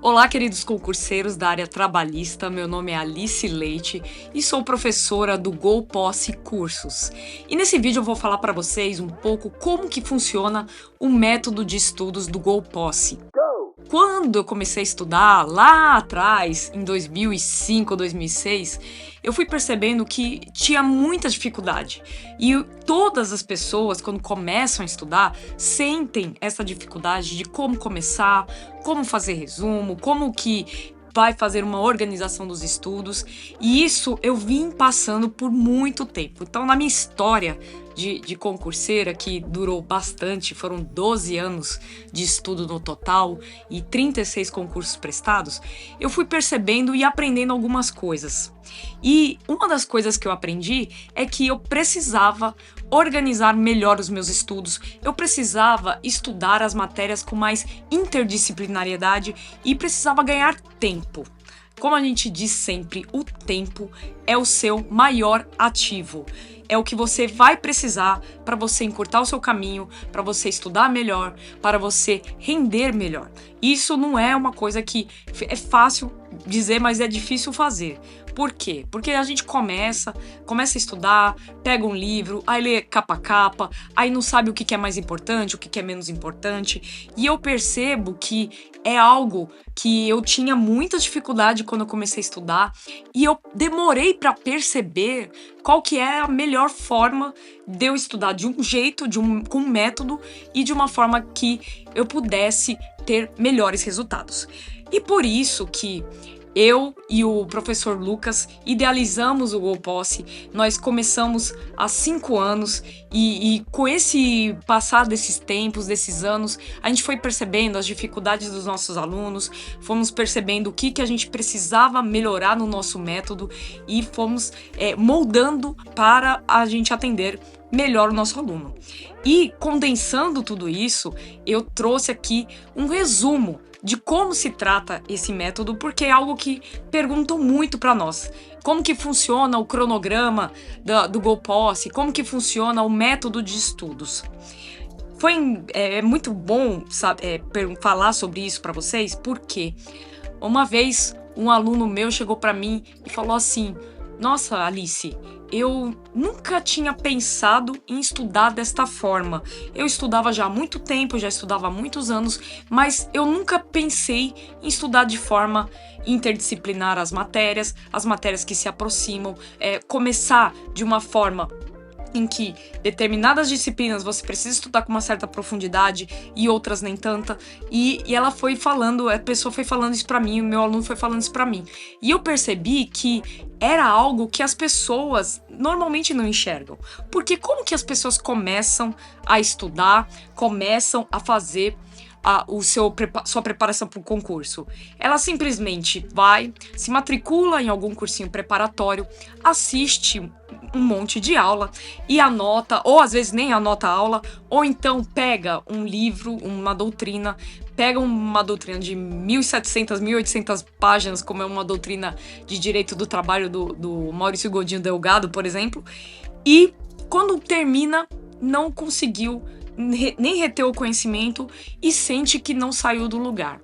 Olá, queridos concurseiros da área trabalhista, meu nome é Alice Leite e sou professora do GoPosse Cursos. E nesse vídeo eu vou falar para vocês um pouco como que funciona o método de estudos do GoPosse. Quando eu comecei a estudar lá atrás, em 2005, 2006, eu fui percebendo que tinha muita dificuldade. E todas as pessoas, quando começam a estudar, sentem essa dificuldade de como começar, como fazer resumo, como que vai fazer uma organização dos estudos. E isso eu vim passando por muito tempo. Então, na minha história de concurseira, que durou bastante, foram 12 anos de estudo no total e 36 concursos prestados, eu fui percebendo e aprendendo algumas coisas. E uma das coisas que eu aprendi é que eu precisava organizar melhor os meus estudos, eu precisava estudar as matérias com mais interdisciplinariedade e precisava ganhar tempo. Como a gente diz sempre, o tempo é o seu maior ativo. É o que você vai precisar para você encurtar o seu caminho, para você estudar melhor, para você render melhor. Isso não é uma coisa que é fácil dizer, mas é difícil fazer. Por quê? Porque a gente começa a estudar, pega um livro, aí lê capa a capa, aí não sabe o que é mais importante, o que é menos importante. E eu percebo que é algo que eu tinha muita dificuldade quando eu comecei a estudar e eu demorei para perceber qual que é a melhor forma de eu estudar de um jeito, com um método e de uma forma que eu pudesse ter melhores resultados. E por isso que eu e o professor Lucas idealizamos o GoPosse. Nós começamos há 5 anos e com esse passar desses tempos, desses anos, a gente foi percebendo as dificuldades dos nossos alunos, fomos percebendo o que a gente precisava melhorar no nosso método e fomos moldando para a gente atender melhor o nosso aluno. E condensando tudo isso, eu trouxe aqui um resumo de como se trata esse método, porque é algo que perguntam muito para nós. Como que funciona o cronograma do GoPosse? Como que funciona o método de estudos? Foi muito bom falar sobre isso para vocês, porque uma vez um aluno meu chegou para mim e falou assim: "Nossa, Alice, eu nunca tinha pensado em estudar desta forma. Eu estudava já há muito tempo, já estudava há muitos anos, mas eu nunca pensei em estudar de forma interdisciplinar as matérias que se aproximam, começar de uma forma em que determinadas disciplinas você precisa estudar com uma certa profundidade e outras nem tanta." E ela foi falando, a pessoa foi falando isso pra mim, o meu aluno foi falando isso pra mim. E eu percebi que era algo que as pessoas normalmente não enxergam. Porque como que as pessoas começam a estudar, começam a fazer sua preparação para o concurso? Ela simplesmente vai, se matricula em algum cursinho preparatório, assiste um monte de aula e anota, ou às vezes nem anota a aula, ou então pega um livro, uma doutrina, pega uma doutrina de 1.700, 1.800 páginas, como é uma doutrina de direito do trabalho do Maurício Godinho Delgado, por exemplo, e quando termina, não conseguiu nem reter o conhecimento e sente que não saiu do lugar.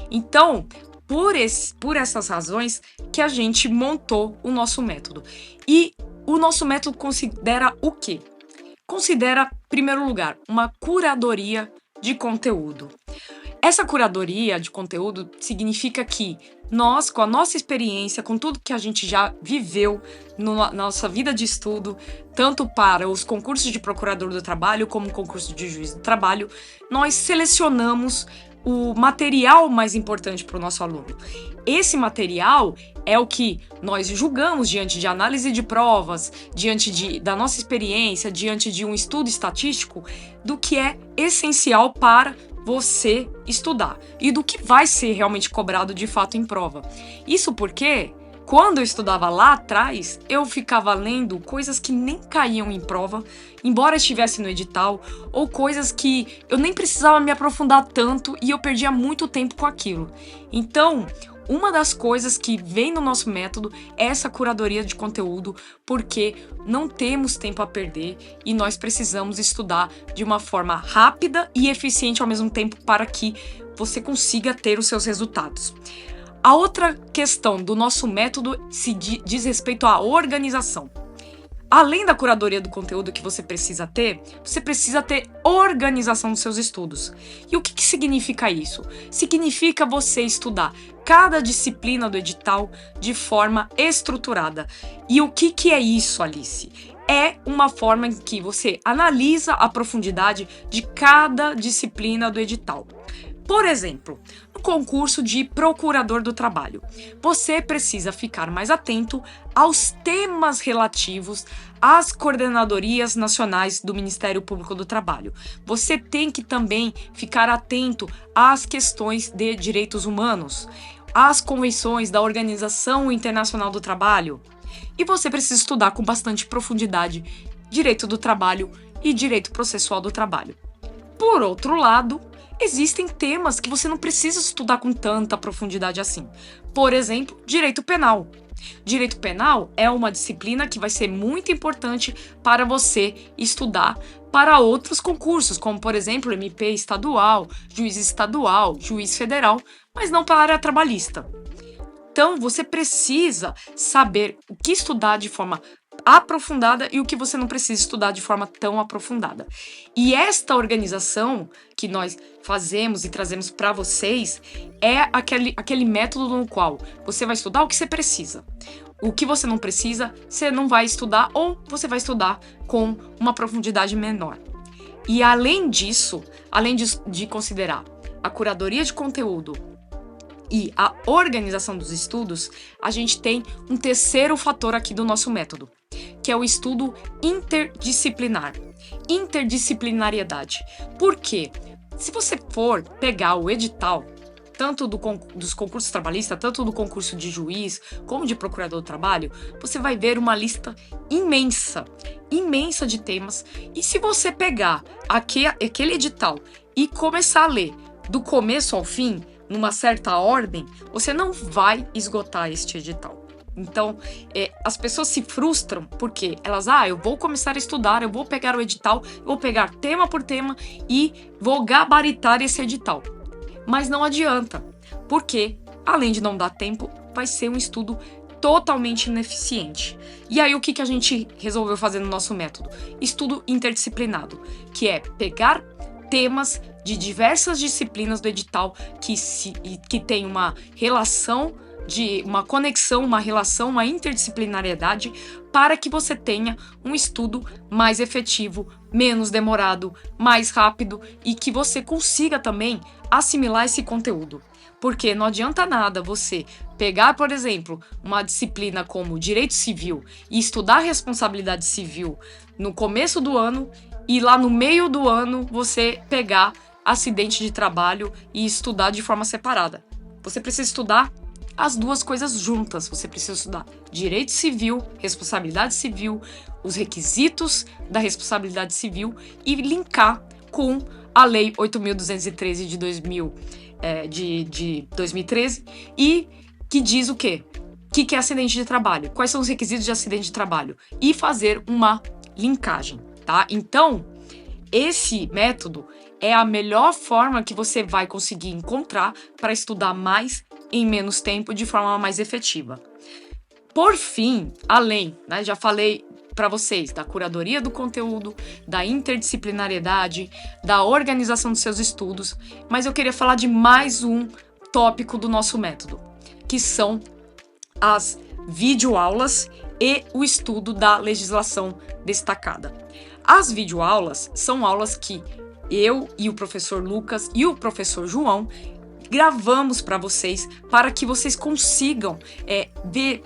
Então, por essas razões que a gente montou o nosso método. E o nosso método considera o quê? Considera, em primeiro lugar, uma curadoria de conteúdo. Essa curadoria de conteúdo significa que nós, com a nossa experiência, com tudo que a gente já viveu na nossa vida de estudo, tanto para os concursos de procurador do trabalho como o concurso de juiz do trabalho, nós selecionamos o material mais importante para o nosso aluno. Esse material é o que nós julgamos diante de análise de provas, diante da nossa experiência, diante de um estudo estatístico, do que é essencial para você estudar e do que vai ser realmente cobrado de fato em prova. Isso porque, quando eu estudava lá atrás, eu ficava lendo coisas que nem caíam em prova, embora estivesse no edital, ou coisas que eu nem precisava me aprofundar tanto e eu perdia muito tempo com aquilo. Então, Uma das coisas que vem no nosso método é essa curadoria de conteúdo, porque não temos tempo a perder e nós precisamos estudar de uma forma rápida e eficiente ao mesmo tempo para que você consiga ter os seus resultados. A outra questão do nosso método diz respeito à organização. Além da curadoria do conteúdo que você precisa ter organização dos seus estudos. E o que significa isso? Significa você estudar cada disciplina do edital de forma estruturada. E o que é isso, Alice? É uma forma em que você analisa a profundidade de cada disciplina do edital. Por exemplo, no concurso de procurador do trabalho, você precisa ficar mais atento aos temas relativos às coordenadorias nacionais do Ministério Público do Trabalho. Você tem que também ficar atento às questões de direitos humanos, às convenções da Organização Internacional do Trabalho. E você precisa estudar com bastante profundidade direito do trabalho e direito processual do trabalho. Por outro lado, existem temas que você não precisa estudar com tanta profundidade assim. Por exemplo, direito penal. Direito penal é uma disciplina que vai ser muito importante para você estudar para outros concursos, como, por exemplo, MP estadual, juiz federal, mas não para a área trabalhista. Então, você precisa saber o que estudar de forma aprofundada e o que você não precisa estudar de forma tão aprofundada. E esta organização que nós fazemos e trazemos para vocês é aquele método no qual você vai estudar o que você precisa. O que você não precisa, você não vai estudar ou você vai estudar com uma profundidade menor. E além disso, além de considerar a curadoria de conteúdo e a organização dos estudos, a gente tem um terceiro fator aqui do nosso método, que é o estudo interdisciplinar. Interdisciplinariedade. Por quê? Se você for pegar o edital, tanto dos concursos trabalhistas, tanto do concurso de juiz, como de procurador do trabalho, você vai ver uma lista imensa de temas. E se você pegar aquele edital e começar a ler do começo ao fim, numa certa ordem, você não vai esgotar este edital. Então, as pessoas se frustram porque elas, eu vou começar a estudar, eu vou pegar o edital, eu vou pegar tema por tema e vou gabaritar esse edital. Mas não adianta, porque, além de não dar tempo, vai ser um estudo totalmente ineficiente. E aí, o que a gente resolveu fazer no nosso método? Estudo interdisciplinado, que é pegar temas de diversas disciplinas do edital que tem uma relação, uma conexão, uma relação, uma interdisciplinariedade, para que você tenha um estudo mais efetivo, menos demorado, mais rápido e que você consiga também assimilar esse conteúdo. Porque não adianta nada você pegar, por exemplo, uma disciplina como Direito Civil e estudar responsabilidade civil no começo do ano e lá no meio do ano você pegar acidente de trabalho e estudar de forma separada. Você precisa estudar as duas coisas juntas. Você precisa estudar direito civil, responsabilidade civil, os requisitos da responsabilidade civil e linkar com a Lei 8.213 de 2013 e que diz o quê? O que é acidente de trabalho? Quais são os requisitos de acidente de trabalho? E fazer uma linkagem, tá? Então, esse método é a melhor forma que você vai conseguir encontrar para estudar mais em menos tempo de forma mais efetiva. Por fim, além, já falei para vocês da curadoria do conteúdo, da interdisciplinariedade, da organização dos seus estudos, mas eu queria falar de mais um tópico do nosso método, que são as videoaulas e o estudo da legislação destacada. As videoaulas são aulas que eu e o professor Lucas e o professor João gravamos para vocês, para que vocês consigam ver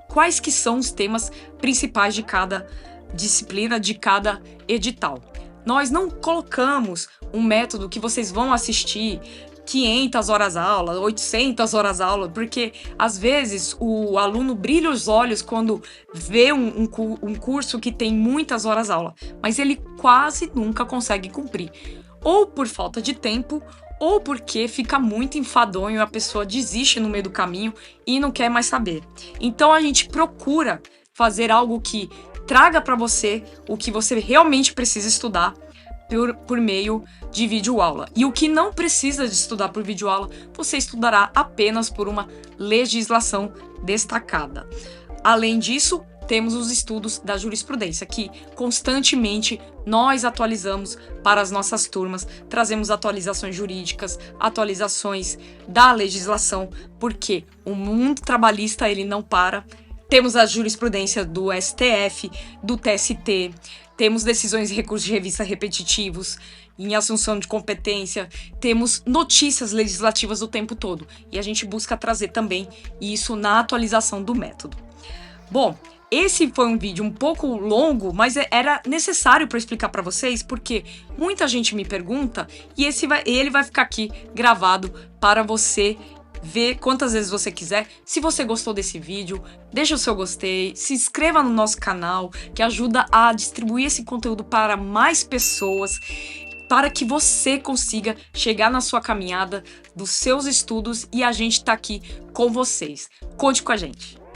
quais que são os temas principais de cada disciplina, de cada edital. Nós não colocamos um método que vocês vão assistir 500 horas aula, 800 horas aula, porque às vezes o aluno brilha os olhos quando vê um curso que tem muitas horas aula, mas ele quase nunca consegue cumprir, ou por falta de tempo, ou porque fica muito enfadonho e a pessoa desiste no meio do caminho e não quer mais saber. Então a gente procura fazer algo que traga para você o que você realmente precisa estudar por meio de videoaula. E o que não precisa de estudar por videoaula, você estudará apenas por uma legislação destacada. Além disso, temos os estudos da jurisprudência, que constantemente nós atualizamos para as nossas turmas, trazemos atualizações jurídicas, atualizações da legislação, porque o mundo trabalhista ele não para. Temos a jurisprudência do STF, do TST, temos decisões e recursos de revista repetitivos, em assunção de competência, temos notícias legislativas o tempo todo. E a gente busca trazer também isso na atualização do método. Bom, esse foi um vídeo um pouco longo, mas era necessário para explicar para vocês, porque muita gente me pergunta e ele vai ficar aqui gravado para você ver quantas vezes você quiser. Se você gostou desse vídeo, deixa o seu gostei, se inscreva no nosso canal, que ajuda a distribuir esse conteúdo para mais pessoas, para que você consiga chegar na sua caminhada dos seus estudos e a gente tá aqui com vocês. Conte com a gente!